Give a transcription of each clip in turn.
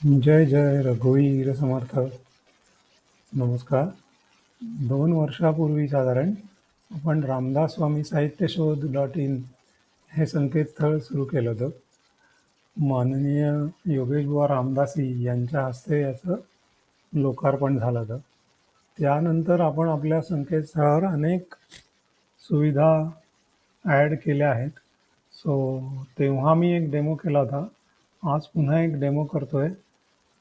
जय जय रघुवीर समर्थ. नमस्कार. 2 वर्षापूर्वी साधारण आपण रामदास स्वामी साहित्यशोध.in हे संकेतस्थळ सुरू केलं होतं. माननीय योगेश बुवा रामदासी यांच्या हस्ते याचं लोकार्पण झालं होतं. त्यानंतर आपण आपल्या संकेतस्थळावर अनेक सुविधा ॲड केल्या आहेत. तेव्हा मी एक डेमो केला होता. आज पुन्हा एक डेमो करतोय,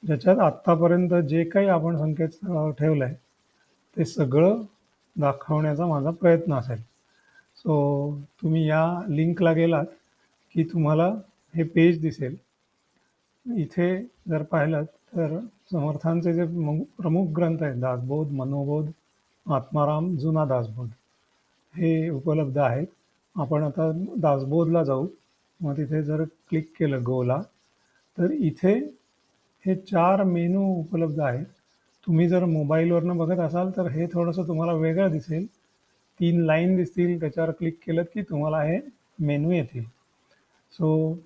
ज्याच्यात आत्तापर्यंत जे काही आपण संकेतस्थळावर ठेवलं आहे ते सगळं दाखवण्याचा माझा प्रयत्न असेल. तुम्ही या लिंकला गेलात की तुम्हाला हे पेज दिसेल. इथे जर पाहिलं तर समर्थांचे जे प्रमुख ग्रंथ आहेत, दासबोध, मनोबोध, आत्माराम, जुना दासबोध, हे उपलब्ध आहेत. आपण आता दासबोधला जाऊ. मग तिथे जर क्लिक केलं गोला तर इथे हे 4 मेनू उपलब्ध आहेत. तुम्ही जर मोबाईलवरनं बघत असाल तर हे थोडंसं तुम्हाला वेगळं दिसेल. 3 लाईन दिसतील, त्याच्यावर क्लिक केलं की तुम्हाला हे मेनू येतील.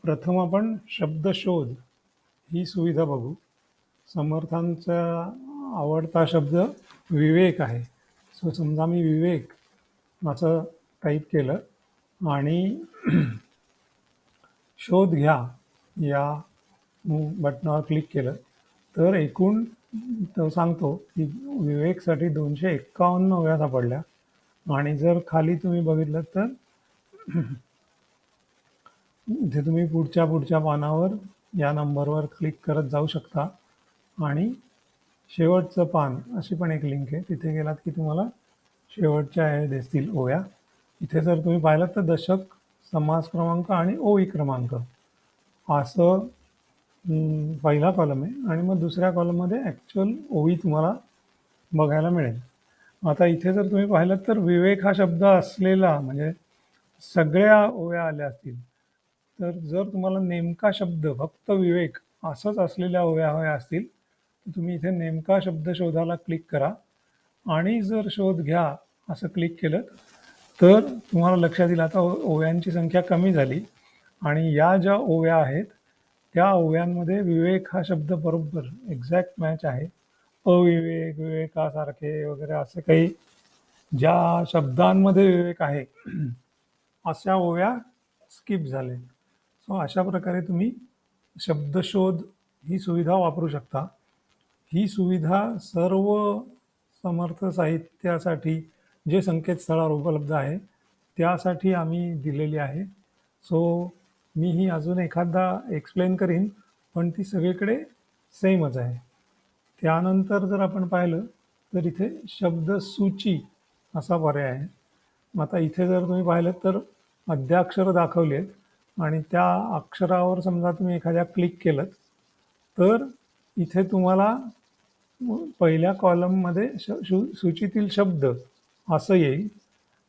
प्रथम आपण शब्दशोध ही सुविधा बघू. समर्थांचा आवडता शब्द विवेक आहे. समजा मी विवेक असं टाईप केलं आणि शोध घ्या या बटनावर क्लिक केलं तर एकूण तो सांगतो की विवेकसाठी 251 ओव्या सापडल्या. आणि जर खाली तुम्ही बघितलं तर इथे तुम्ही पुढच्या पानावर या नंबरवर क्लिक करत जाऊ शकता. आणि शेवटचं पान अशी पण एक लिंक आहे, तिथे गेलात की तुम्हाला शेवटच्या हे दिसतील ओव्या. इथे जर तुम्ही पाहिलं तर दशक, समास क्रमांक आणि ओळी क्रमांक असं पहिला कॉलम आहे. आणि मग दुसऱ्या कॉलममध्ये ॲक्च्युअल ओळी तुम्हाला बघायला मिळेल. आता इथे जर तुम्ही पाहिलं तर विवेक हा शब्द असलेला म्हणजे सगळ्या ओव्या आल्या असतील. तर जर तुम्हाला नेमका शब्द फक्त विवेक असंच असलेल्या ओव्या हव्या असतील तर तुम्ही इथे नेमका शब्द शोधाला क्लिक करा. आणि जर शोध घ्या असं क्लिक केलं तर तुम्हाला लक्षात येईल आता ओव्यांची संख्या कमी झाली. आणि या ज्या ओव्या आहेत त्या ओव्यांमध्ये विवेक हा शब्द बरोबर एक्झॅक्ट मॅच आहे. अविवेक, विवेकासारखे वगैरे असं काही ज्या शब्दांमध्ये विवेक आहे अशा ओव्या स्किप झाले. अशा प्रकारे तुम्ही शब्दशोध ही सुविधा वापरू शकता. ही सुविधा सर्व समर्थ साहित्यासाठी जे संकेतस्थळावर उपलब्ध आहे त्यासाठी आम्ही दिलेली आहे. मी ही अजून एखादा एक्सप्लेन करीन, पण ती सगळीकडे सेमच आहे. त्यानंतर जर आपण पाहिलं तर इथे शब्दसूची असा पर्याय आहे. आता इथे जर तुम्ही पाहिलं तर अद्याक्षर दाखवली आहेत आणि त्या अक्षरावर समजा तुम्ही एखाद्या क्लिक केलं तर इथे तुम्हाला पहिल्या कॉलममध्ये सूचीतील शब्द असं येईल.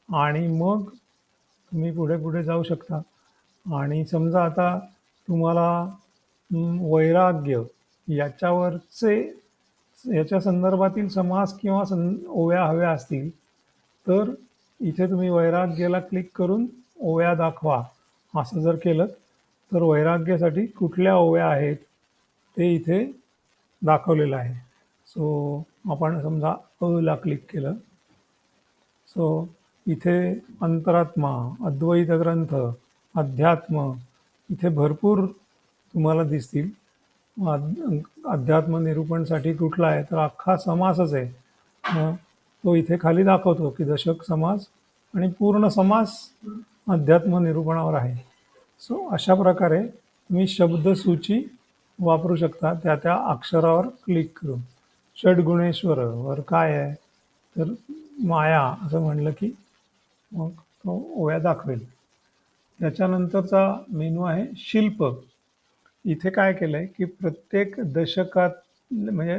आणि मग तुम्ही पुढे पुढे जाऊ शकता. आणि समजा आता तुम्हाला वैराग्य याच्यावरचे याच्या संदर्भातील समास किंवा ओव्या हव्या असतील तर इथे तुम्ही वैराग्याला क्लिक करून ओव्या दाखवा असं जर केलं तर वैराग्यासाठी कुठल्या ओव्या आहेत ते इथे दाखवलेलं आहे. आपण समजा अला क्लिक केलं. इथे अंतरात्मा, अद्वैत ग्रंथ, अध्यात्म इथे भरपूर तुम्हाला दिसतील. अध्यात्म निरूपणसाठी कुठला आहे तर अख्खा समासच आहे. तो इथे खाली दाखवतो की दशक समास आणि पूर्ण समास अध्यात्म निरूपणावर आहे. अशा प्रकारे तुम्ही शब्दसूची वापरू शकता त्या त्या अक्षरावर क्लिक करून. षड्गुणेश्वर वर काय आहे तर माया असं म्हणलं की मग तो ओव्या दाखवेल. त्याच्यानंतरचा मेनू आहे शिल्प. इथे काय केलं आहे की प्रत्येक दशकात म्हणजे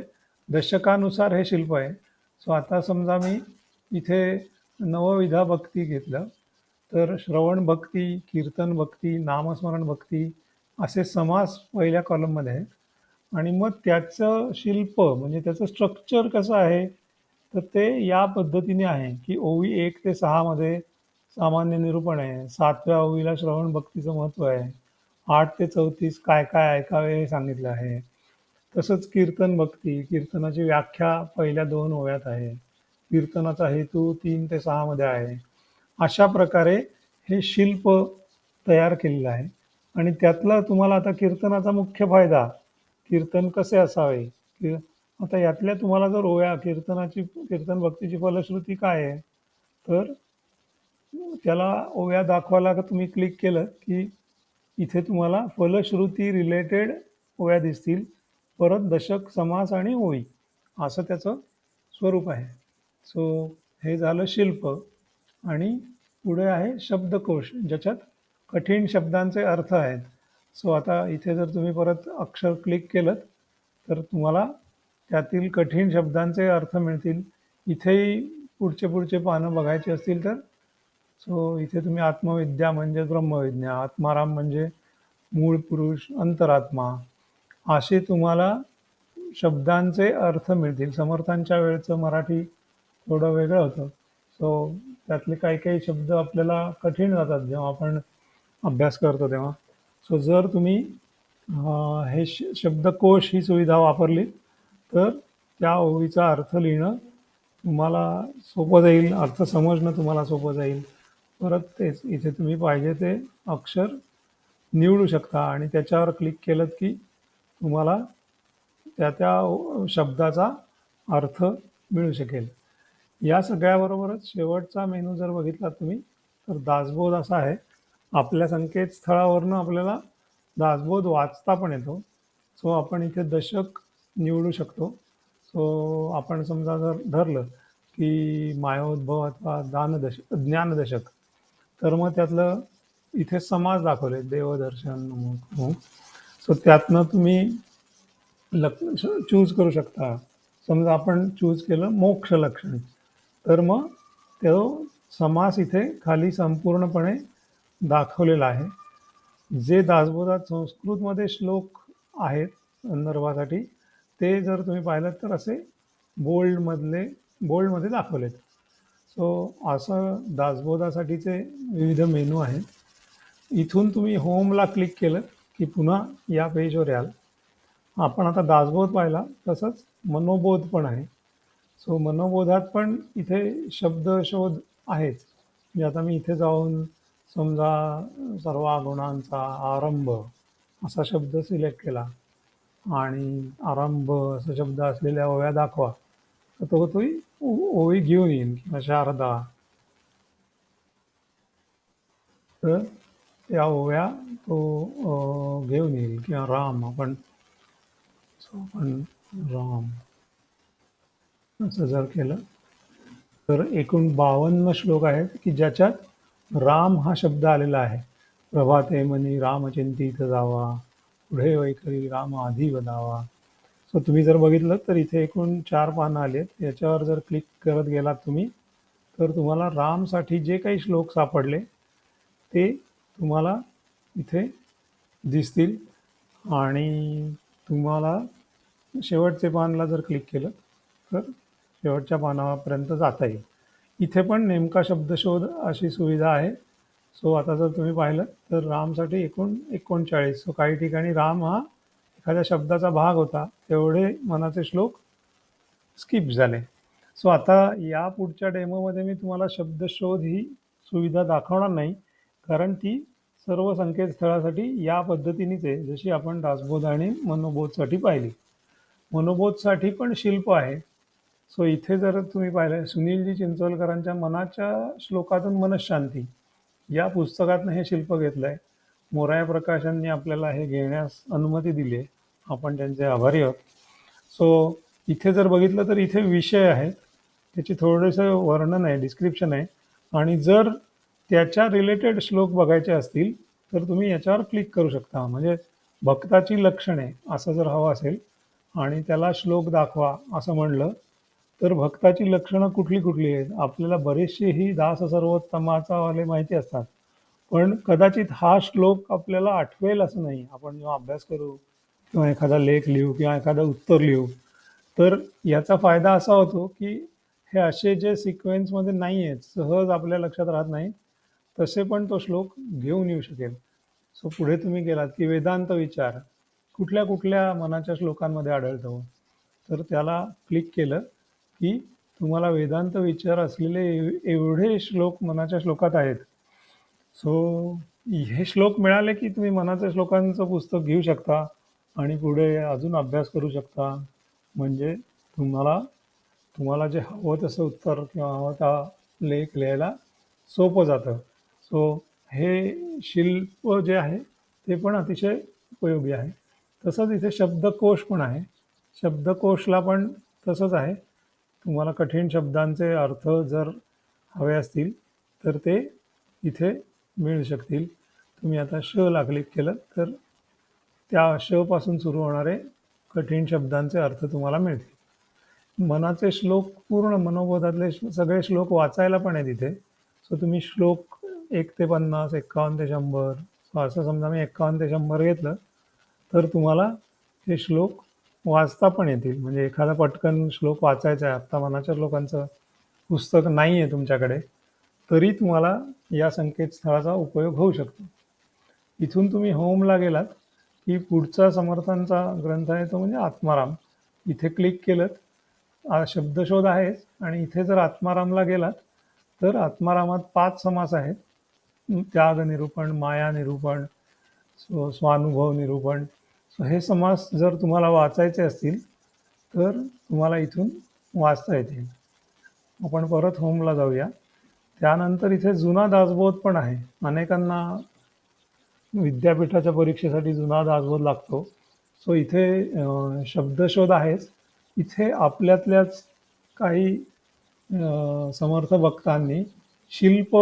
दशकानुसार हे शिल्प आहे. आता समजा मी इथे नवविधा भक्ती घेतलं तर श्रवण भक्ती, कीर्तन भक्ती, नामस्मरण भक्ती असे समास पहिल्या कॉलममध्ये आहेत. आणि मग त्याचं शिल्प म्हणजे त्याचं स्ट्रक्चर कसं आहे तर ते या पद्धतीने आहे की ओवी 1 ते 6 मध्ये सामान्य निरूपण आहे. 7व्या ओवीला श्रवण भक्तीचं महत्त्व आहे. 8 ते 34 काय काय ऐकावे हे सांगितलं आहे. तसंच कीर्तन भक्ती, कीर्तनाची व्याख्या पहिल्या 2 ओव्यात आहे. कीर्तनाचा हेतू 3 ते 6 मध्ये आहे. अशा प्रकारे हे शिल्प तयार केलेलं आहे आणि त्यातला तुम्हाला आता कीर्तनाचा मुख्य फायदा, कीर्तन कसे असावे, आता यातल्या तुम्हाला जर ओव्या कीर्तन भक्तीची फलश्रुती काय आहे, तर त्याला ओव्या दाखवायला तुम्ही क्लिक केलं की इथे तुम्हाला फलश्रुती रिलेटेड ओव्या दिसतील. परत दशक, समास आणि ओळी असं त्याचं स्वरूप आहे. सो हे झालं शिल्प आणि पुढे आहे शब्दकोश, ज्याच्यात कठीण शब्दांचे अर्थ आहेत. सो आता इथे जर तुम्ही परत अक्षर क्लिक केलं तर तुम्हाला त्यातील कठीण शब्दांचे अर्थ मिळतील. इथेही पुढचे पानं बघायची असतील तर सो इथे तुम्ही आत्मविद्या म्हणजे ब्रह्मविद्या, आत्माराम म्हणजे मूळ पुरुष, अंतरात्मा, असे तुम्हाला शब्दांचे अर्थ मिळतील. समर्थांच्या वेळचं मराठी थोडं वेगळं होतं. सो त्यातले काही काही शब्द आपल्याला कठीण जातात जेव्हा आपण अभ्यास करतो तेव्हा. सो जर तुम्ही हे शब्दकोश ही सुविधा वापरली तर त्या ओळीचा अर्थ लिहिणं तुम्हाला सोपं जाईल, अर्थ समजणं तुम्हाला सोपं जाईल. परत तेच इथे तुम्ही पाहिजे ते अक्षर निवडू शकता आणि त्याच्यावर क्लिक केलं की तुम्हाला त्या त्या शब्दाचा अर्थ मिळू शकेल. या सगळ्याबरोबरच शेवटचा मेनू जर बघितला तुम्ही तर दासबोध असा आहे. आपल्या संकेतस्थळावरनं आपल्याला दासबोध वाचता पण येतो. सो आपण इथे दशक निवडू शकतो. सो आपण समजा जर धरलं की मायोद्भव अथवा ज्ञानदशक, तर मग त्यातलं इथे समास दाखवले देवदर्शन. सो त्यातनं तुम्ही चूज करू शकता. समजा आपण चूज केलं मोक्ष लक्षण, तर मग तो समास इथे खाली संपूर्णपणे दाखवलेला आहे. जे दासबोधात संस्कृतमध्ये श्लोक आहेत संदर्भासाठी, ते जर तुम्ही पाहिलं तर असे बोल्डमध्ये दाखवलेत. सो असं दासबोधासाठीचे विविध मेनू आहेत. इथून तुम्ही होमला क्लिक केलं की पुन्हा या पेजवर याल. आपण आता दासबोध पाहिला, तसंच मनोबोध पण आहे. सो मनोबोधात पण इथे शब्दशोध आहेच. म्हणजे आता मी इथे जाऊन समजा सर्व गुणांचा आरंभ असा शब्द सिलेक्ट केला आणि आरंभ असा शब्द असलेल्या ओव्या दाखवा, तर तो ओवी घेऊन येईल किंवा शारदा. तर त्या ओव्या तो घेऊन येईल किंवा राम आपण राम असं जर केलं तर एकूण 52 श्लोक आहेत की ज्याच्यात राम हा शब्द आलेला आहे. प्रभाते मनी रामचिंतित जावा, पुढे वैखरी राम आधी वदावा. सो तुम्ही जर बघितलं तर इथे एकूण 4 पानं आली आहेत. याच्यावर जर क्लिक करत गेलात तुम्ही तर तुम्हाला रामसाठी जे काही श्लोक सापडले ते तुम्हाला इथे दिसतील आणि तुम्हाला शेवटचे पानला जर क्लिक केलं तर शेवटच्या पानापर्यंत जाता येईल. इथे पण नेमका शब्दशोध अशी सुविधा आहे. सो आता जर तुम्ही पाहिलं तर रामसाठी एकूण 39. सो काही ठिकाणी राम हा एखाद्या शब्दाचा भाग होता, तेवढे मनाचे श्लोक स्किप झाले. सो आता या पुढच्या डेमोमध्ये मी तुम्हाला शब्दशोध ही सुविधा दाखवणार नाही, कारण ती सर्व संकेतस्थळासाठी या पद्धतीनेच आहे, जशी आपण दासबोध आणि मनोबोधसाठी पाहिली. मनोबोधसाठी पण शिल्प आहे. सो इथे जर तुम्ही पाहिलं, सुनीलजी चिंचोलकरांच्या मनाच्या श्लोकातून मनःशांती या पुस्तकातनं हे शिल्प घेतलं आहे. मोराया प्रकाशनने आपल्याला हे घेण्यास अनुमती दिली आहे. आपण त्यांचे आभारी आहोत. सो इथे जर बघितलं तर इथे विषय आहेत, त्याची थोडंसं वर्णन आहे, डिस्क्रिप्शन आहे आणि जर त्याच्या रिलेटेड श्लोक बघायचे असतील तर तुम्ही याच्यावर क्लिक करू शकता. म्हणजे भक्ताची लक्षणे असं जर हवं असेल आणि त्याला श्लोक दाखवा असं म्हणलं तर भक्ताची लक्षणं कुठली कुठली आहेत. आपल्याला बरेचसे ही दास सर्वोत्तमाचा वाले माहिती असतात, पण कदाचित हा श्लोक आपल्याला आठवेल असं नाही. आपण जेव्हा अभ्यास करू किंवा एखादा लेख लिहू किंवा एखादं उत्तर लिहू तर याचा फायदा असा होतो की हे असे जे सिक्वेन्समध्ये नाही आहेत, सहज आपल्या लक्षात राहत नाही, तसे पण तो श्लोक घेऊन येऊ शकेल. सो पुढे तुम्ही गेलात की वेदांत विचार, कुठल्या कुठल्या मनाच्या श्लोकांमध्ये आढळतं. तर त्याला क्लिक केलं की तुम्हाला वेदांत विचार असलेले एवढे श्लोक मनाच्या श्लोकात आहेत. सो हे श्लोक मिळाले की तुम्ही मनाच्या श्लोकांचं पुस्तक घेऊ शकता आणि पुढे अजून अभ्यास करू शकता. म्हणजे तुम्हाला तुम्हाला जे हवं तसं उत्तर किंवा हवा त्या लेख लिहायला सोपं जातं. सो हे शिल्प जे आहे ते पण अतिशय उपयोगी आहे. तसंच इथे शब्दकोश पण आहे. शब्दकोशला पण तसंच आहे. तुम्हाला कठीण शब्दांचे अर्थ जर हवे असतील तर ते इथे मिळू शकतील. तुम्ही आता श ला क्लिक केलं तर त्या श पासून सुरू होणारे कठीण शब्दांचे अर्थ तुम्हाला मिळतील. मनाचे श्लोक पूर्ण मनोबोधातले सगळे श्लोक वाचायला पण आहे तिथे. सो तुम्ही श्लोक 1 ते 50, 51 ते 100 असं समजा मी 51 ते 100 घेतलं तर तुम्हाला हे श्लोक वाचता पण येतील. म्हणजे एखादा पटकन श्लोक वाचायचा आहे, आत्ता मनाच्या श्लोकांचं पुस्तक नाही आहे तुमच्याकडे, तरी तुम्हाला या संकेतस्थळाचा उपयोग होऊ शकतो. इथून तुम्ही होमला गेलात की पुढचा समर्थांचा ग्रंथ आहे तो म्हणजे आत्माराम. इथे क्लिक केलं शब्दशोध आहेच आणि इथे जर आत्मारामला गेलात तर आत्मारामात 5 समास आहेत. त्याग निरूपण, माया निरूपण, स्वानुभव निरूपण. सो हे समास जर तुम्हाला वाचायचे असतील तर तुम्हाला इथून वाचता येतील. आपण परत होमला जाऊया. त्यानंतर इथे जुना दासबोध पण आहे. अनेकांना विद्यापीठाच्या परीक्षेसाठी जुना दासबोध लागतो. सो इथे शब्दशोध आहेच. इथे आपल्यातल्याच काही समर्थ भक्तांनी शिल्प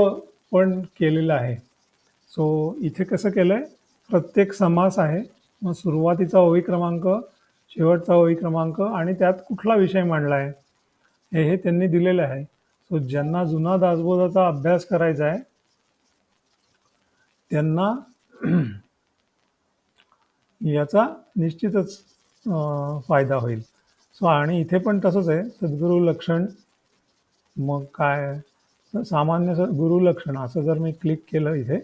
पण केलेलं आहे. सो इथे कसं केलंय, प्रत्येक समास आहे. मग सुरुवातीचा ओवी क्रमांक, शेवटचा ओवी क्रमांक आणि त्यात कुठला विषय मांडला आहे हे त्यांनी दिलेलं आहे. सो ज्यांना जुना दासबोधाचा अभ्यास करायचा आहे त्यांना याचा निश्चितच फायदा होईल. सो आणि इथे पण तसंच आहे. सद्गुरू लक्षण, मग काय सामान्य गुरु लक्षण असं जर मी क्लिक केलं इथे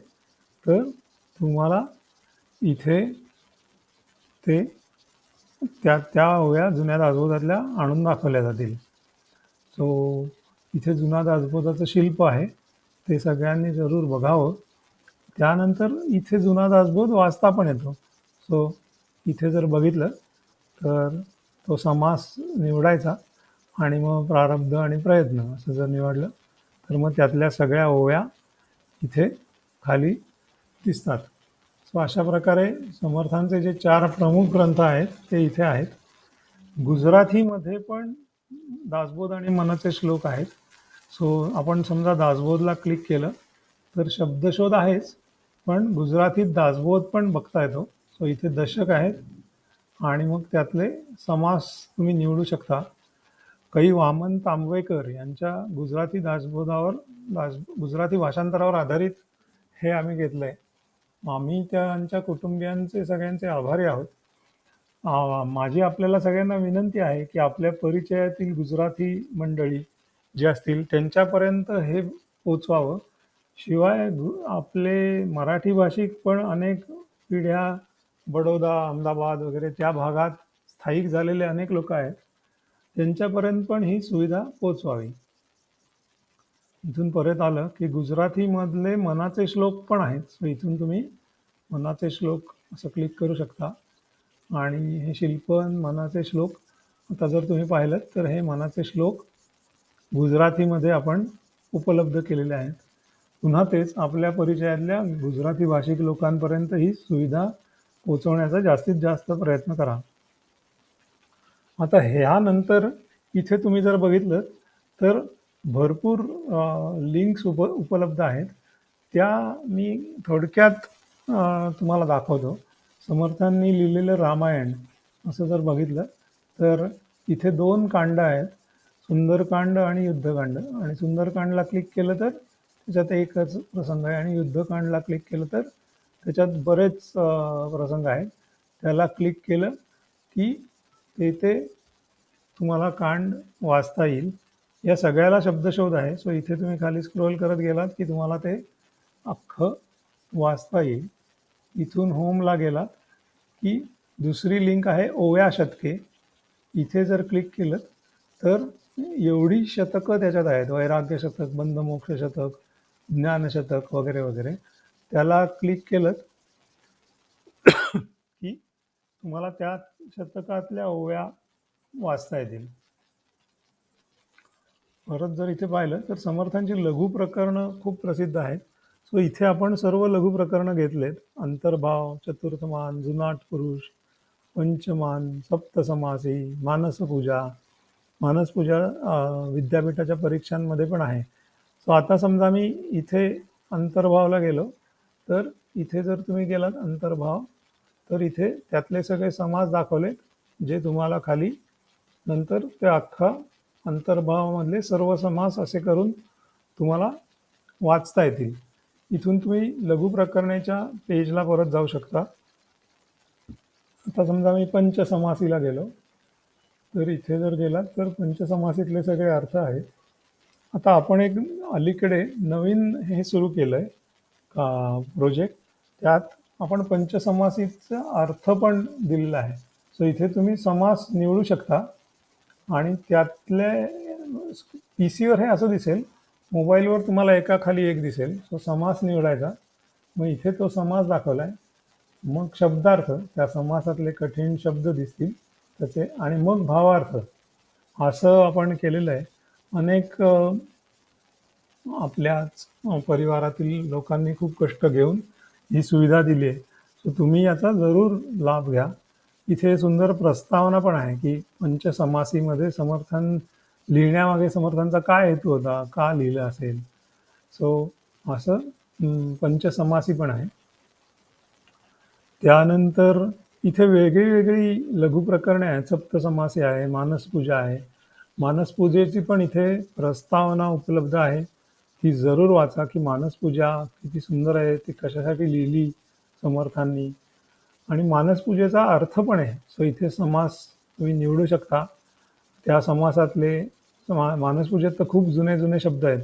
तर तुम्हाला इथे ते त्या ओव्या जुन्या दासबोधातल्या आणून दाखवल्या जातील. सो इथे जुना दासबोधाचं शिल्प आहे, ते सगळ्यांनी जरूर बघावं. त्यानंतर इथे जुना दासबोध वाचता पण येतो. सो इथे जर बघितलं तर तो समास निवडायचा आणि मग प्रारब्ध आणि प्रयत्न असं जर निवडलं तर मग त्यातल्या सगळ्या ओव्या इथे खाली दिसतात. सो अशा प्रकारे समर्थांचे जे 4 प्रमुख ग्रंथ आहेत ते इथे आहेत. गुजराथीमध्ये पण दासबोध आणि मनाचे श्लोक आहेत. सो आपण समजा दासबोधला क्लिक केलं तर शब्दशोध आहेच, पण गुजरातीत दासबोध पण बघता येतो. सो इथे दशक आहेत आणि मग त्यातले समास तुम्ही निवडू शकता. काही वामन तांबवेकर यांच्या गुजराती दासबोधावर गुजराती भाषांतरावर आधारित हे आम्ही घेतलंय. आम्ही त्यांच्या कुटुंबियांचे सगळ्यांचे आभारी आहोत. माझी आपल्याला सगळ्यांना विनंती आहे की आपल्या परिचयातील गुजराती मंडळी जे असतील त्यांच्यापर्यंत हे पोचवावं. शिवाय आपले मराठी भाषिक पण अनेक पिढ्या बडोदा, अहमदाबाद वगैरे त्या भागात स्थायिक झालेले अनेक लोक आहेत. त्यांच्यापर्यंत पण ही सुविधा पोचवावी. इथून परत आलं की गुजरातीमधले मनाचे श्लोक पण आहेत. सो इथून तुम्ही मनाचे श्लोक असं क्लिक करू शकता आणि हे शिल्प मनाचे श्लोक आता जर तुम्ही पाहिलं तर हे मनाचे श्लोक गुजरातीमध्ये आपण उपलब्ध केलेले आहेत. पुन्हा तेच आपल्या परिचयातल्या गुजराती भाषिक लोकांपर्यंत ही सुविधा पोचवण्याचा जास्तीत जास्त प्रयत्न करा. आता ह्यानंतर इथे तुम्ही जर बघितलं तर भरपूर लिंक्स उपलब्ध आहेत. त्या मी थोडक्यात तुम्हाला दाखवतो. समर्थांनी लिहिलेलं रामायण असं जर बघितलं तर इथे 2 कांड आहेत, सुंदरकांड आणि युद्धकांड. आणि सुंदरकांडला क्लिक केलं तर त्याच्यात एकच प्रसंग आहे आणि युद्धकांडला क्लिक केलं तर त्याच्यात बरेच प्रसंग आहेत. त्याला क्लिक केलं की तेथे तुम्हाला कांड वाचता येईल. या सगळ्याला शब्दशोध आहे. सो इथे तुम्ही खाली स्क्रोल करत गेलात की तुम्हाला ते अख्खं वाचता येईल. इथून होमला गेलात की दुसरी लिंक आहे ओव्या शतके. इथे जर क्लिक केलं तर एवढी शतकं त्याच्यात आहेत, वैराग्य शतक, बंधमोक्ष शतक, ज्ञानशतक वगैरे वगैरे. त्याला क्लिक केलं की तुम्हाला त्या शतकातल्या ओव्या वाचता येतील. परत जर इथे पाहिलं तर समर्थांची लघु प्रकरणं खूप प्रसिद्ध आहेत. सो इथे आपण सर्व लघु प्रकरणं घेतलेत. अंतर्भाव, चतुर्थमान, जुनाट पुरुष, पंचमान, सप्तसमासी, मानसपूजा. मानसपूजा विद्यापीठाच्या परीक्षांमध्ये पण आहे. सो आता समजा मी इथे अंतर्भावला गेलो तर इथे जर तुम्ही गेलात अंतर्भाव तर इथे त्यातले सगळे समास दाखवले जे तुम्हाला खाली नंतर ते अख्खा अंतर्भावामधले सर्व समास असे करून तुम्हाला वाचता येतील. इथून तुम्ही लघु प्रकरणाच्या पेजला परत जाऊ शकता. आता समजा मी पंचसमासीला गेलो तर इथे जर गेलात तर पंचसमासीतले सगळे अर्थ आहेत. आता आपण एक अलीकडे नवीन हे सुरू केलंय प्रोजेक्ट, त्यात आपण पंचसमासीचा अर्थ पण दिलेला आहे. सो इथे तुम्ही समास निवडू शकता आणि त्यातले पीसीवर हे असं दिसेल, मोबाईलवर तुम्हाला एका खाली एक दिसेल. सो समास निवडायचा, मग इथे तो समास दाखवलाय, मग शब्दार्थ, त्या समासातले कठीण शब्द दिसतील त्याचे, आणि मग भावार्थ. असं आपण केलेलं आहे. अनेक आपल्याच परिवारातील लोकांनी खूप कष्ट घेऊन ही सुविधा दिली आहे. सो तुम्ही याचा जरूर लाभ घ्या. इथे सुंदर प्रस्तावना पण आहे की पंचसमासीमध्ये समर्थन लिहिण्यामागे समर्थांचा काय हेतू होता, का लिहिलं असेल. सो असं पंचसमासी पण आहे. त्यानंतर इथे वेगळी वेगळी लघु प्रकरणे आहेत. सप्तसमासी आहे, मानसपूजा आहे. मानसपूजेची पण इथे प्रस्तावना उपलब्ध आहे, ती जरूर वाचा की मानसपूजा किती सुंदर आहे, ती कशासाठी लिहिली समर्थांनी, आणि मानसपूजेचा अर्थ पण आहे. सो इथे समास तुम्ही निवडू शकता. त्या समासातले मानसपूजेत तर खूप जुने जुने शब्द आहेत.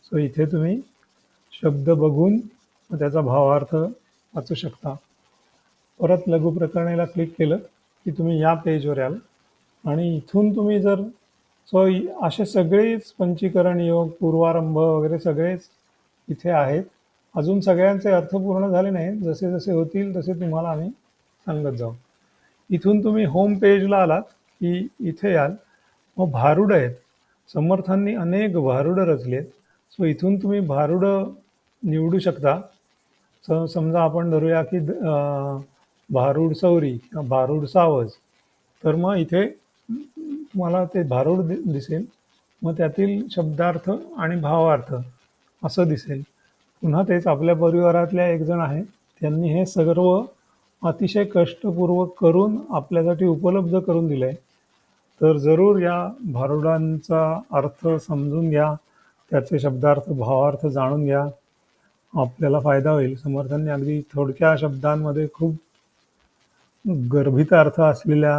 सो इथे तुम्ही शब्द बघून त्याचा भावार्थ वाचू शकता. परत लघु प्रकरणेला क्लिक केलं की तुम्ही या पेजवर याल आणि इथून तुम्ही जर असे सगळेच पंचीकरण योग, पूर्वारंभ वगैरे सगळेच इथे आहेत. अजून सगळ्यांचे अर्थ पूर्ण झाले नाहीत, जसे जसे होतील तसे तुम्हाला आम्ही सांगत जाऊ. इथून तुम्ही होम पेजला आलात की इथे याल, मग भारुड आहेत. समर्थांनी अनेक भारुडं रचली आहेत. सो इथून तुम्ही भारुडं निवडू शकता. समजा आपण धरूया की भारुड सौरी किंवा भारुड सावज, तर मग इथे तुम्हाला ते भारुड दिसेल, मग त्यातील शब्दार्थ आणि भावार्थ असं दिसेल. पुन्हा तेच आपल्या परिवारातल्या एक जण आहेत, त्यांनी हे सर्व अतिशय कष्टपूर्वक करून आपल्यासाठी उपलब्ध करून दिलं आहे. तर जरूर या भारुडांचा अर्थ समजून घ्या, त्याचे शब्दार्थ भावार्थ जाणून घ्या, आपल्याला फायदा होईल. समर्थांनी अगदी थोडक्या शब्दांमध्ये खूप गर्भित अर्थ असलेल्या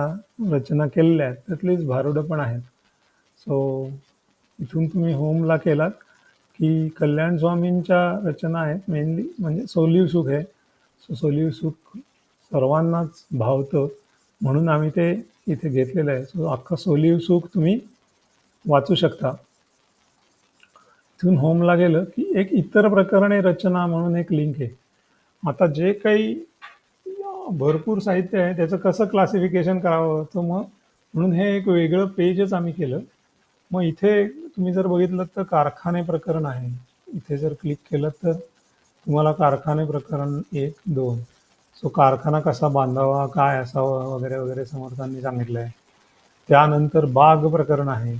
रचना केलेल्या आहेत, त्यातलीच भारुडं पण आहेत. सो इथून तुम्ही होमला केलात की कल्याण स्वामींच्या रचना आहेत, मेनली म्हणजे सोलिव सुख आहे. सो सोलिव सुख सर्वांनाच भावतं, म्हणून आम्ही ते इथे घेतलेलं आहे. सो अख्खं सोलिव सुख तुम्ही वाचू शकता. इथून होमला गेलं की एक इतर प्रकरणे रचना म्हणून एक लिंक आहे. आता जे काही भरपूर साहित्य आहे त्याचं कसं क्लासिफिकेशन करावं, तर मग म्हणून हे एक वेगळं पेजच आम्ही केलं. मग इथे तुम्ही जर बघितलं तर कारखाने प्रकरण आहे. इथे जर क्लिक केलं तर तुम्हाला कारखाने प्रकरण 1, 2. सो कारखाना कसा बांधावा, काय असावं वगैरे वगैरे समर्थांनी सांगितलं आहे. त्यानंतर बाग प्रकरण आहे,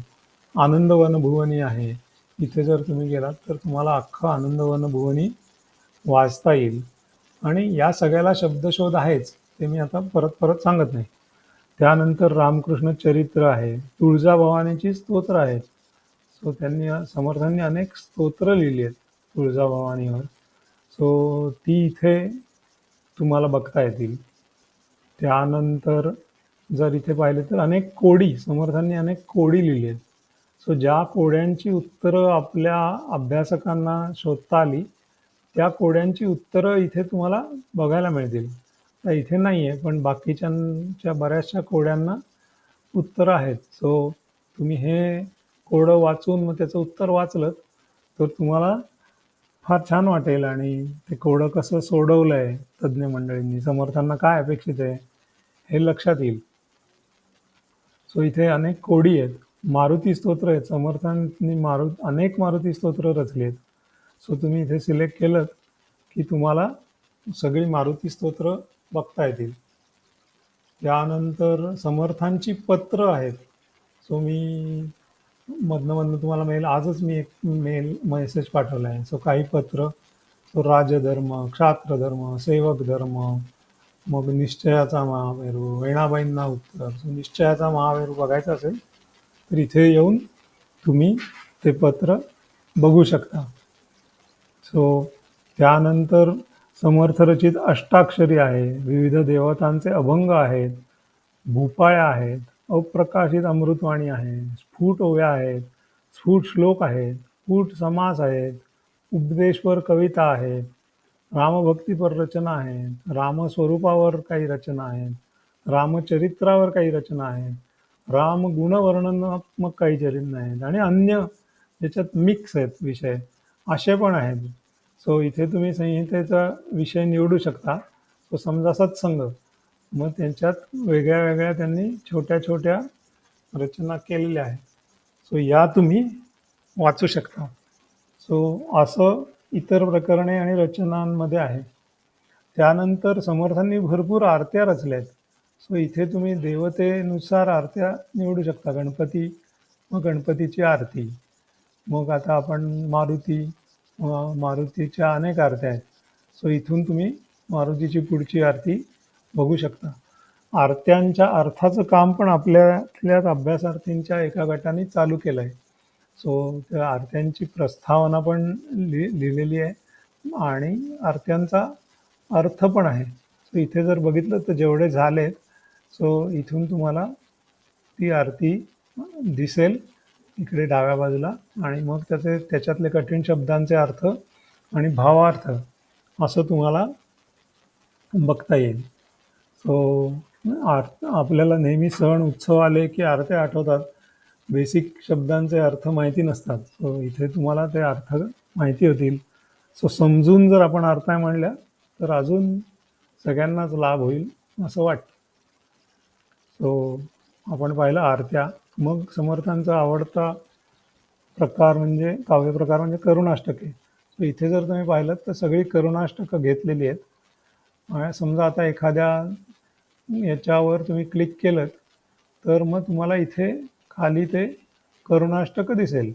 आनंदवन भुवनी आहे. इथे जर तुम्ही गेलात तर तुम्हाला अख्खं आनंदवन भुवनी वाचता येईल. आणि या सगळ्याला शब्दशोध आहेच, ते मी आता परत परत सांगत नाही. त्यानंतर रामकृष्ण चरित्र आहे, तुळजाभवानीची स्तोत्र आहेत. सो समर्थांनी अनेक स्तोत्र लिहिली आहेत तुळजाभवानीवर. सो ती इथे तुम्हाला बघता येतील. त्यानंतर जर इथे पाहिले तर अनेक कोडी, समर्थांनी अनेक कोडी लिहिली आहेत. सो ज्या कोड्यांची उत्तरं आपल्या अभ्यासकांना शोधता आली, त्या कोड्यांची उत्तरं इथे तुम्हाला बघायला मिळतील. तर इथे नाही आहे, पण बाकीच्यांच्या बऱ्याचशा कोड्यांना उत्तरं आहेत. सो तुम्ही हे कोडं वाचून मग त्याचं उत्तर वाचलं तर तुम्हाला फार छान वाटेल आणि ते कोडं कसं सोडवलंय तज्ज्ञ मंडळींनी, समर्थांना काय अपेक्षित आहे हे लक्षात येईल. सो इथे अनेक कोडी आहेत, मारुती स्तोत्र आहेत, समर्थांनी अनेक मारुती स्तोत्र रचली आहेत. सो तुम्ही इथे सिलेक्ट केलं की तुम्हाला सगळी मारुती स्तोत्र बघता येतील. त्यानंतर समर्थांची पत्र आहेत. सो मी मधनं तुम्हाला आजच मी एक मेसेज पाठवला आहे. सो काही पत्र, सो राजधर्म, क्षात्रधर्म, सेवक धर्म, मग निश्चयाचा महामेरू, वेणाबाईंना उत्तर. सो निश्चयाचा महामेरू बघायचा असेल तर इथे येऊन तुम्ही ते पत्र बघू शकता. सो त्यानंतर समर्थरचित अष्टाक्षरी आहे, विविध देवतांचे अभंग आहेत, भूपाळ्या आहेत, अप्रकाशित अमृतवाणी आहे, स्फुट ओव्या आहेत, स्फुट श्लोक आहेत, स्फुट समास आहेत, उपदेशपर कविता आहेत, रामभक्तीपर रचना आहेत, रामस्वरूपावर काही रचना आहेत, रामचरित्रावर काही रचना आहेत, राम गुणवर्णनात्मक काही रचना आहेत आणि अन्य ज्याच्यात मिक्स आहेत विषय असे पण आहेत. सो इथे तुम्ही संहितेचा विषय निवडू शकता. सो समजा सत्संग, मग त्यांच्यात वेगळ्या वेगळ्या त्यांनी छोट्या छोट्या रचना केलेल्या आहेत. सो या तुम्ही वाचू शकता. सो असं इतर प्रकरणे आणि रचनांमध्ये आहे. त्यानंतर समर्थांनी भरपूर आरत्या रचल्या आहेत. सो इथे तुम्ही देवतेनुसार आरत्या निवडू शकता. गणपती, मग गणपतीची आरती. मग आता आपण मारुतीच्या अनेक आरत्या आहेत. सो इथून तुम्ही मारुतीची पुढची आरती बघू शकता. आरत्यांच्या अर्थाचं काम पण आपल्यातल्याच अभ्यासार्थींच्या एका गटाने चालू केलं आहे. सो त्या आरत्यांची प्रस्तावना पण लिहिलेली आहे आणि आरत्यांचा अर्थ पण आहे. सो इथे जर बघितलं तर जेवढे झालेत, सो इथून तुम्हाला ती आरती दिसेल इकडे डाव्या बाजूला आणि मग त्याच्यातले कठीण शब्दांचे अर्थ आणि भावार्थ असं तुम्हाला बघता येईल. सो आपल्याला नेहमी सण उत्सव आले की आरत्या आठवतात, बेसिक शब्दांचे अर्थ माहिती नसतात. सो इथे तुम्हाला ते अर्थ माहिती होतील. सो समजून जर आपण आरत्या म्हणल्या तर अजून सगळ्यांनाच लाभ होईल असं वाटतं. सो आपण पाहिलं आरत्या. मग समर्थांचा आवडता प्रकार म्हणजे काव्यप्रकार म्हणजे करुणाष्टके. सो इथे जर तुम्ही पाहिलं तर सगळी करुणाष्टकं घेतलेली आहेत. समजा आता एखाद्या याच्यावर तुम्ही क्लिक केलं तर मग तुम्हाला इथे खाली ते करुणाष्टक दिसेल.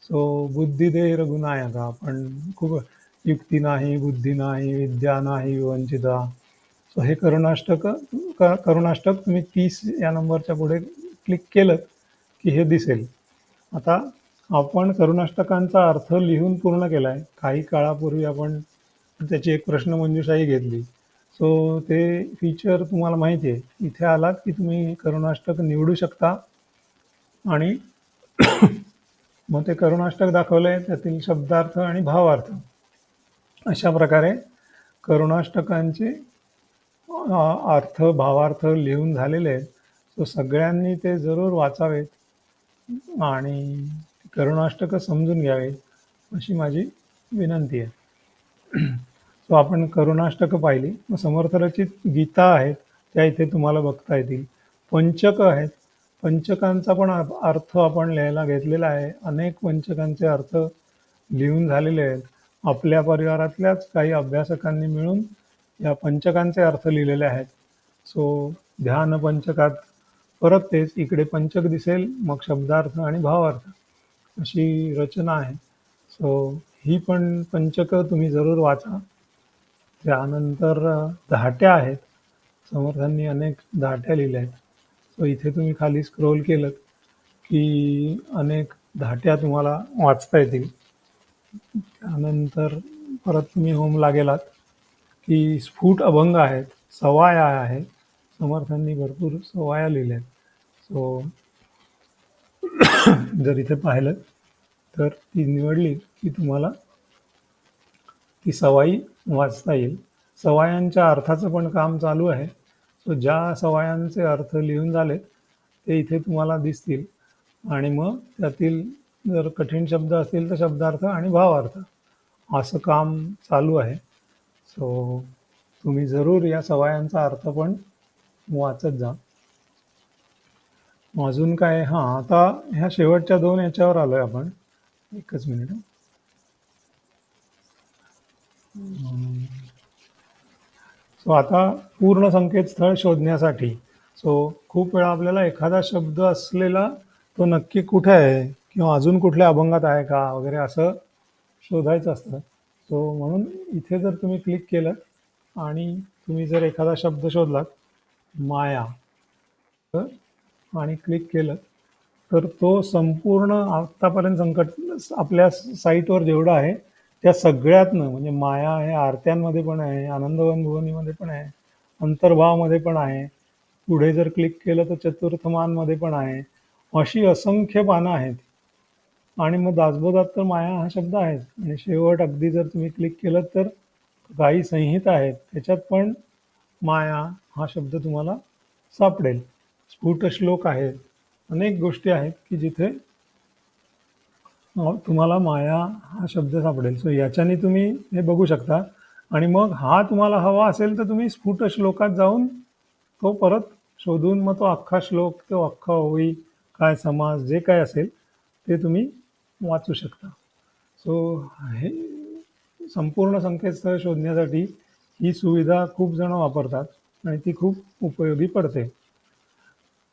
सो बुद्धी दे रघुनायका, पण खूप युक्ती नाही, बुद्धी नाही, विद्या नाही वंचिता. सो हे करुणाष्टक तुम्ही 30 या नंबरच्या पुढे क्लिक केलं की हे दिसेल. आता आपण करुणाष्टकांचा अर्थ लिहून पूर्ण केला आहे. काही काळापूर्वी आपण त्याची एक प्रश्नमंजुषाही घेतली. सो ते फीचर तुम्हाला माहिती आहे. इथे आलात की तुम्ही करुणाष्टक निवडू शकता आणि मग ते करुणाष्टक दाखवलंय, त्यातील शब्दार्थ आणि भावार्थ अशा प्रकारे करुणाष्टकांचे अर्थ भावार्थ लिहून झालेले आहेत. सो सगळ्यांनी ते जरूर वाचावेत आणि करुणाष्टक समजून घ्यावेत अशी माझी विनंती आहे. सो आपण करुणाष्टक पाहिली. मग समर्थरचित गीता आहेत, त्या इथे तुम्हाला बघता येतील. पंचक आहेत, पंचकांचा पण अर्थ आपण लिहायला घेतलेला आहे. अनेक पंचकांचे अर्थ लिहून झालेले आहेत. आपल्या परिवारातल्याच काही अभ्यासकांनी मिळून या पंचकांचे अर्थ लिहिलेले आहेत. सो ध्यान पंचकात परत तेच, इकडे पंचक दिसेल, मग शब्दार्थ आणि भावार्थ अशी रचना आहे. सो ही पण पंचकं तुम्ही जरूर वाचा. त्यानंतर धाट्या आहेत, समर्थांनी अनेक धाट्या लिहिल्या आहेत. सो इथे तुम्ही खाली स्क्रोल केलं की अनेक धाट्या तुम्हाला वाचता येतील. त्यानंतर परत तुम्ही होमला गेलात की स्फुट अभंग आहेत, सवाया आहेत, समर्थांनी भरपूर सवाया लिहिल्या आहेत. सो जर इथे पाहिलं तर ती निवडली की तुम्हाला ती सवाई वाचता येईल. सवायांच्या अर्थाचं पण काम चालू आहे. सो ज्या सवायांचे अर्थ लिहून झालेत ते इथे तुम्हाला दिसतील आणि मग त्यातील जर कठीण शब्द असतील तर शब्दार्थ आणि भावार्थ असं काम चालू आहे. सो तुम्ही जरूर या सवायांचा अर्थ पण वाचत जा. अजून काय, हां, आता ह्या शेवटच्या 2 याच्यावर आलोय आपण. एकच मिनिट. सो आता पूर्ण संकेतस्थळ शोधण्यासाठी खूप वेळा आपल्याला एखादा शब्द असलेला तो नक्की कुठे आहे किंवा अजून कुठल्या अभंगात आहे का वगैरे असं शोधायचं असतं. म्हणून इथे जर तुम्ही क्लिक केलं आणि तुम्ही जर एखादा शब्द शोधलात, माया, तर आणि क्लिक केलं तर तो संपूर्ण आत्तापर्यंत आपल्या साईटवर जेवढं आहे त्या सगळ्यातनं, म्हणजे माया आहे, आरत्यांमध्ये पण आहे, आनंदवन भुवनीमध्ये पण आहे, अंतर्भावमध्ये पण आहे, पुढे जर क्लिक केलं तर चतुर्थमानमध्ये पण आहे. अशी असंख्य पानं आहेत. आणि मग दासबोधात तर माया हा शब्द आहेच आणि शेवट अगदी जर तुम्ही क्लिक केलं तर काही संहिता आहेत त्याच्यात पण माया हा शब्द तुम्हाला सापडेल. स्फुट श्लोक आहेत, अनेक गोष्टी आहेत की जिथे तुम्हाला माया हा शब्द सापडेल. सो याच्याने तुम्ही हे बघू शकता आणि मग हा तुम्हाला हवा असेल तर तुम्ही स्फुट श्लोकात जाऊन तो परत शोधून मग तो अख्खा श्लोक, तो अख्खा ओळी, काय समास, जे काय असेल ते तुम्ही वाचू शकता. सो हे संपूर्ण संकेतस्थळ शोधण्यासाठी ही सुविधा खूप जण वापरतात आणि ती खूप उपयोगी पडते.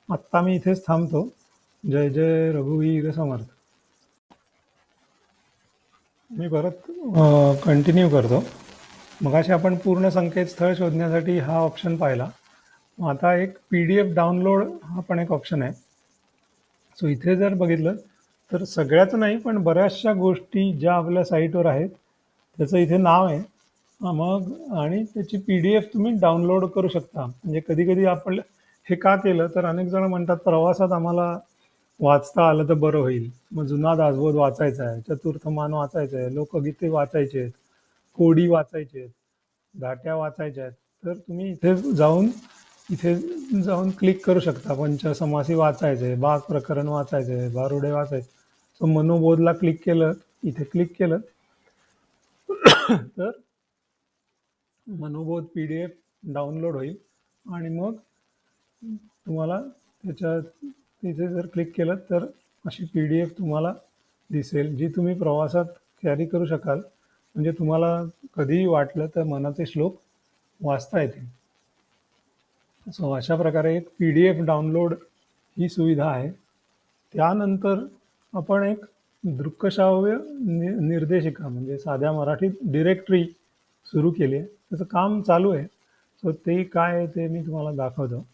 आत्ता मी इथेच थांबतो. जय जय रघुवीर समर्थ. मी परत कंटिन्यू करतो. मगाशी आपण पूर्ण संकेतस्थळ शोधण्यासाठी हा ऑप्शन पाहिला. आता एक PDF डाउनलोड हा पण एक ऑप्शन आहे. सो इथे जर बघितलं तर सगळ्याच नाही पण बऱ्याचशा गोष्टी ज्या आपल्या साईटवर आहेत त्याचं इथे नाव आहे. मग आणि त्याची PDF तुम्ही डाउनलोड करू शकता. म्हणजे कधी कधी आपण हे का केलं तर अनेक जण म्हणतात प्रवासात आम्हाला वाचता आलं तर बरं होईल. मग जुना दासबोध वाचायचा आहे, चतुर्थमान वाचायचं आहे, लोकगीते वाचायचे आहेत, कोडी वाचायचे आहेत, धाट्या वाचायच्या आहेत, तर तुम्ही इथे जाऊन क्लिक करू शकता. पंचसमासी वाचायचे आहे, बाग प्रकरण वाचायचे आहे, भारुडे वाचायचे. सो मनोबोधला क्लिक केलं, इथे क्लिक केलं तर मनोबोध PDF डाउनलोड होईल आणि मग तुम्हाला तिथे जर क्लिक केलं तर अशी PDF तुम्हाला दिसेल जी तुम्ही प्रवासात कॅरी करू शकाल. म्हणजे तुम्हाला कधीही वाटलं तर मनाचे श्लोक वाचता येतील. सो अशा प्रकारे एक PDF डाउनलोड ही सुविधा आहे. त्यानंतर आपण एक दृकश्राव्य निर्देशिका म्हणजे साध्या मराठीत डिरेक्टरी सुरू केली आहे. त्याचं काम चालू आहे. सो ते काय आहे ते मी तुम्हाला दाखवतो.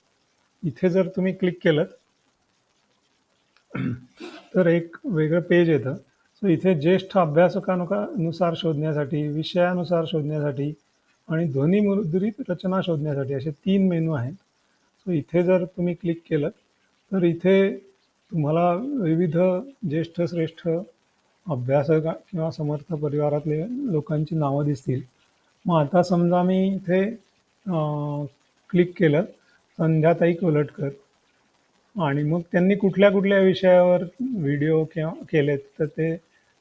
इथे जर तुम्ही क्लिक केलं तर एक वेगळं पेज येतं. सो इथे ज्येष्ठ अभ्यासकानुसार शोधण्यासाठी, विषयानुसार शोधण्यासाठी आणि ध्वनिमुद्रित रचना शोधण्यासाठी असे 3 मेनू आहेत. सो इथे जर तुम्ही क्लिक केलं तर इथे तुम्हाला विविध ज्येष्ठ श्रेष्ठ अभ्यासक किंवा समर्थ परिवारातले लोकांची नावं दिसतील. मग आता समजा मी इथे क्लिक केलं संध्याताई कोलटकर आणि मग त्यांनी कुठल्या कुठल्या विषयावर व्हिडिओ किंवा केलेत तर ते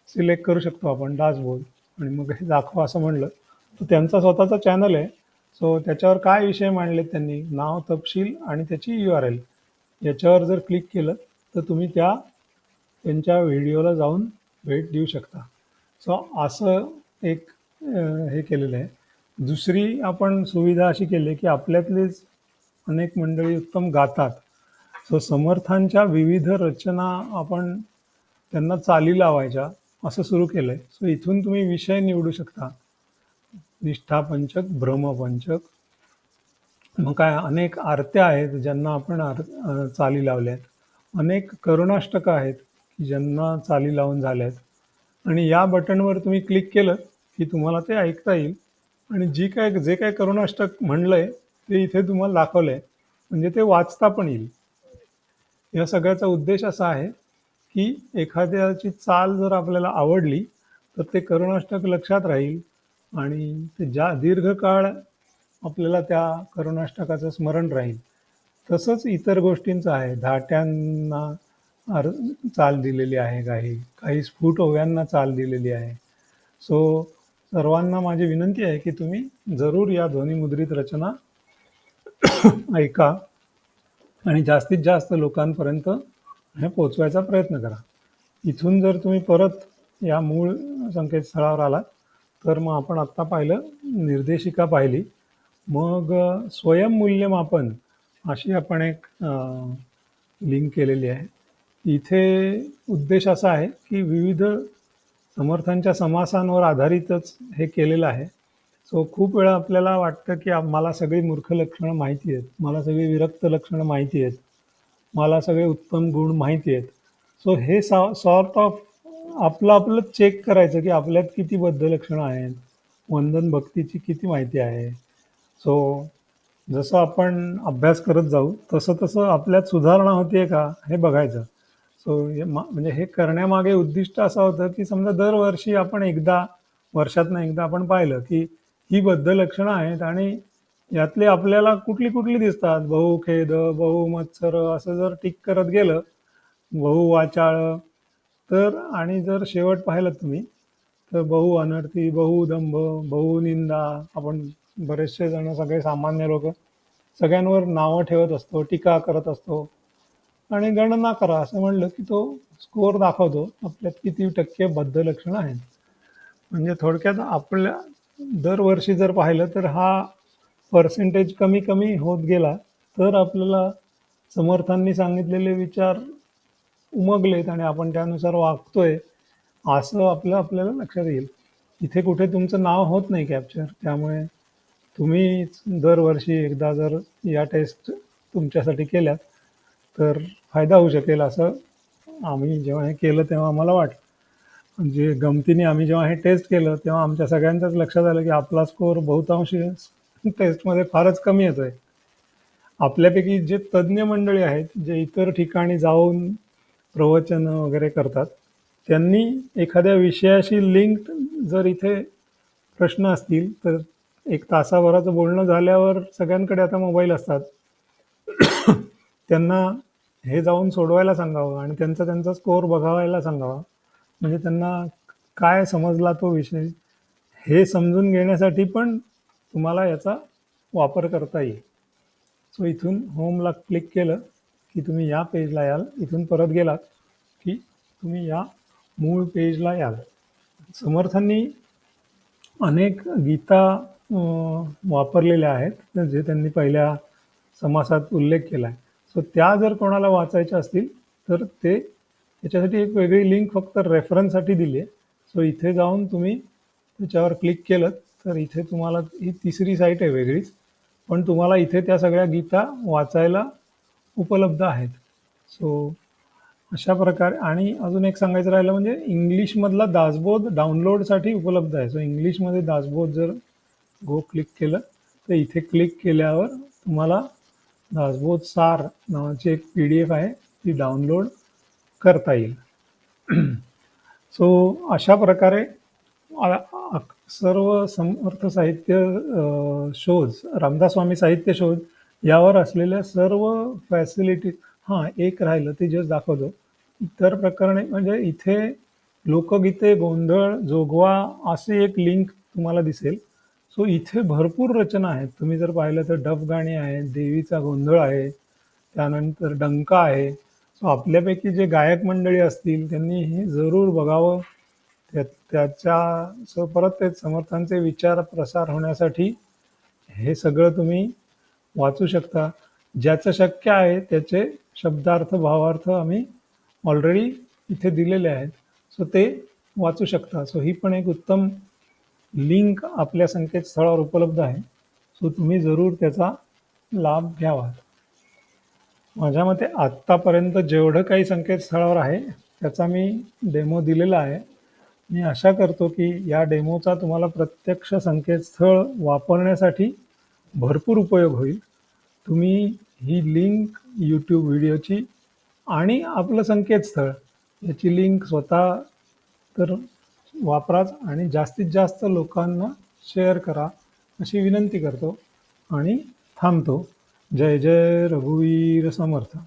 सिलेक्ट करू शकतो आपण दासबोध आणि मग हे दाखवा असं म्हणलं तर त्यांचा स्वतःचा चॅनल आहे. सो त्याच्यावर काय विषय मांडलेत त्यांनी, नाव, तपशील आणि त्याची URL याच्यावर जर क्लिक केलं तर तुम्ही त्यांच्या व्हिडिओला जाऊन भेट देऊ शकता. सो असं एक हे केलेलं आहे. दुसरी आपण सुविधा अशी केली आहे की आपल्यातलेच अनेक मंडळी उत्तम गातात. सो समर्थांच्या विविध रचना आपण त्यांना चाली लावायच्या असं सुरू केलं आहे. सो इथून तुम्ही विषय निवडू शकता. निष्ठापंचक, ब्रह्मपंचक, मग काय अनेक आरत्या आहेत ज्यांना आपण चाली लावल्या आहेत. अनेक करुणाष्टकं आहेत की ज्यांना चाली लावून झाल्या आहेत आणि या बटनवर तुम्ही क्लिक केलं की तुम्हाला ते ऐकता येईल आणि जे काय करुणाष्टक म्हणलंय ते इथे तुम्हाला दाखवलंय म्हणजे ते वाचता पण येईल. या सगळ्याचा उद्देश असा आहे की एखाद्याची चाल जर आपल्याला आवडली तर ते करुणाष्टक लक्षात राहील आणि ते दीर्घकाळ आपल्याला त्या करुणाष्टकाचं स्मरण राहील. तसंच इतर गोष्टींचं आहे. धाट्यांना अर चाल दिलेली आहे काही, काही स्फुट ओव्यांना चाल दिलेली आहे. सो सर्वांना माझी विनंती आहे की तुम्ही जरूर या ध्वनिमुद्रित रचना ऐका आणि जास्तीत जास्त लोकांपर्यंत हे पोहोचवायचा प्रयत्न करा. इथून जर तुम्ही परत या मूळ संकेतस्थळावर आलात, तर मग आपण आत्ता पाहिलं निर्देशिका पाहिली. मग स्वयंमूल्यमापन अशी आपण एक लिंक केलेली आहे. इथे उद्देश असा आहे की विविध समर्थांच्या समासांवर आधारितच हे केलेलं आहे. सो खूप वेळा आपल्याला वाटतं की मला सगळी मूर्ख लक्षणं माहिती आहेत, मला सगळी विरक्त लक्षणं माहिती आहेत, मला सगळे उत्तम गुण माहिती आहेत. सो हे सॉर्ट ऑफ आपलं चेक करायचं की आपल्यात किती बद्ध लक्षणं आहेत, वंदन भक्तीची किती माहिती आहे. सो जसं आपण अभ्यास करत जाऊ तसं तसं आपल्यात सुधारणा होते का हे बघायचं. सो म्हणजे हे करण्यामागे उद्दिष्ट असं होतं की समजा दरवर्षी आपण वर्षातनं एकदा आपण पाहिलं की ही बद्ध लक्षणं आहेत आणि यातली आपल्याला कुठली कुठली दिसतात, बहुखेद, बहुमत्सर असं जर टिक करत गेलं, बहुवाचाळ, तर आणि जर शेवट पाहिलं तुम्ही तर बहु अनर्थी, बहुदंभ, बहुनिंदा, आपण बरेचसे जण सगळे सामान्य लोक सगळ्यांवर नावं ठेवत असतो, टीका करत असतो आणि गणना करा असं म्हणलं की तो स्कोअर दाखवतो आपल्यात किती टक्के बद्ध लक्षणं आहेत. म्हणजे थोडक्यात आपल्या दरवर्षी जर पाहिलं तर हा पर्सेंटेज कमी कमी होत गेला तर आपल्याला समर्थांनी सांगितलेले विचार उमगलेत आणि आपण त्यानुसार वागतोय असं आपल्याला लक्षात येईल. इथे कुठे तुमचं नाव होत नाही कॅप्चर, त्यामुळे तुम्ही दरवर्षी एकदा जर या टेस्ट तुमच्यासाठी केल्यात तर फायदा होऊ शकेल असं आम्ही जेव्हा हे केलं तेव्हा आम्हाला वाटलं. म्हणजे गमतीने आम्ही जेव्हा हे टेस्ट केलं तेव्हा आमच्या सगळ्यांच्याच लक्षात आलं की आपला स्कोअर बहुतांशी टेस्टमध्ये फारच कमी येतोय. आपल्यापैकी जे तज्ज्ञ मंडळी आहेत, जे इतर ठिकाणी जाऊन प्रवचन वगैरे करतात, त्यांनी एखाद्या विषयाशी लिंक जर इथे प्रश्न असतील तर एक तासाभराचं बोलणं झाल्यावर सगळ्यांकडे आता मोबाईल असतात. त्यांना हे जाऊन सोडवायला सांगावं आणि त्यांचा स्कोअर बघावायला सांगावा. म्हणजे त्यांना काय समजला तो विषय हे समजून घेण्यासाठी पण तुम्हाला याचा वापर करता येईल. सो इथून होमला क्लिक केलं की तुम्ही या पेजला याल. इथून परत गेलात की तुम्ही या मूळ पेजला याल. समर्थांनी अनेक गीता वापरलेल्या आहेत जे त्यांनी पहिल्या समासात उल्लेख केला आहे. सो त्या जर कोणाला वाचायच्या असतील तर ते त्याच्यासाठी एक वेगळी लिंक फक्त रेफरन्ससाठी दिली आहे. सो इथे जाऊन तुम्ही त्याच्यावर क्लिक केलं तर इथे तुम्हाला ही तिसरी साईट आहे वेगळीच, पण तुम्हाला इथे त्या सगळ्या गीता वाचायला उपलब्ध आहेत. सो अशा प्रकारे आणि अजून एक सांगायचं राहिलं म्हणजे इंग्लिशमधला दासबोध डाउनलोडसाठी उपलब्ध आहे. सो इंग्लिशमध्ये दासबोध जर क्लिक केलं तर इथे क्लिक केल्यावर तुम्हाला दासबोध सार नावाची एक PDF आहे ती डाउनलोड करता येईल. सो अशा प्रकारे सर्व समर्थ साहित्य शोध, रामदास स्वामी साहित्य शोध यावर असलेल्या सर्व फॅसिलिटी. एक राहिलं ते जस्ट दाखवतो. इतर प्रकरणे म्हणजे इथे लोकगीते, गोंधळ, जोगवा असे एक लिंक तुम्हाला दिसेल. सो इथे भरपूर रचना आहेत. तुम्ही जर पाहिलं तर डफ गाणी आहेत, देवीचा गोंधळ आहे, त्यानंतर डंका आहे. सो आपल्यापैकी जे गायक मंडळी असतील त्यांनी हे जरूर बघावं. त्याच्या परत ते समर्थांचे विचार प्रसार होण्यासाठी हे सगळं तुम्ही वाचू शकता. ज्याचं शक्य आहे त्याचे शब्दार्थ, भावार्थ आम्ही ऑलरेडी इथे दिलेले आहेत. सो ते वाचू शकता. सो ही पण एक उत्तम लिंक आपल्या संकेतस्थळावर उपलब्ध आहे. सो तुम्ही जरूर त्याचा लाभ घ्यावा. माझ्या मते आत्तापर्यंत जेवढं काही संकेतस्थळावर आहे त्याचा मी डेमो दिलेला आहे. मी आशा करतो की या डेमोचा तुम्हाला प्रत्यक्ष संकेतस्थळ वापरण्यासाठी भरपूर उपयोग होईल. तुम्ही ही लिंक YouTube व्हिडिओची आणि आपलं संकेतस्थळ याची लिंक स्वतः तर वापराच आणि जास्तीत जास्त लोकांना शेअर करा अशी विनंती करतो. आणि थांबतो. जय जय रघुवीर समर्थ.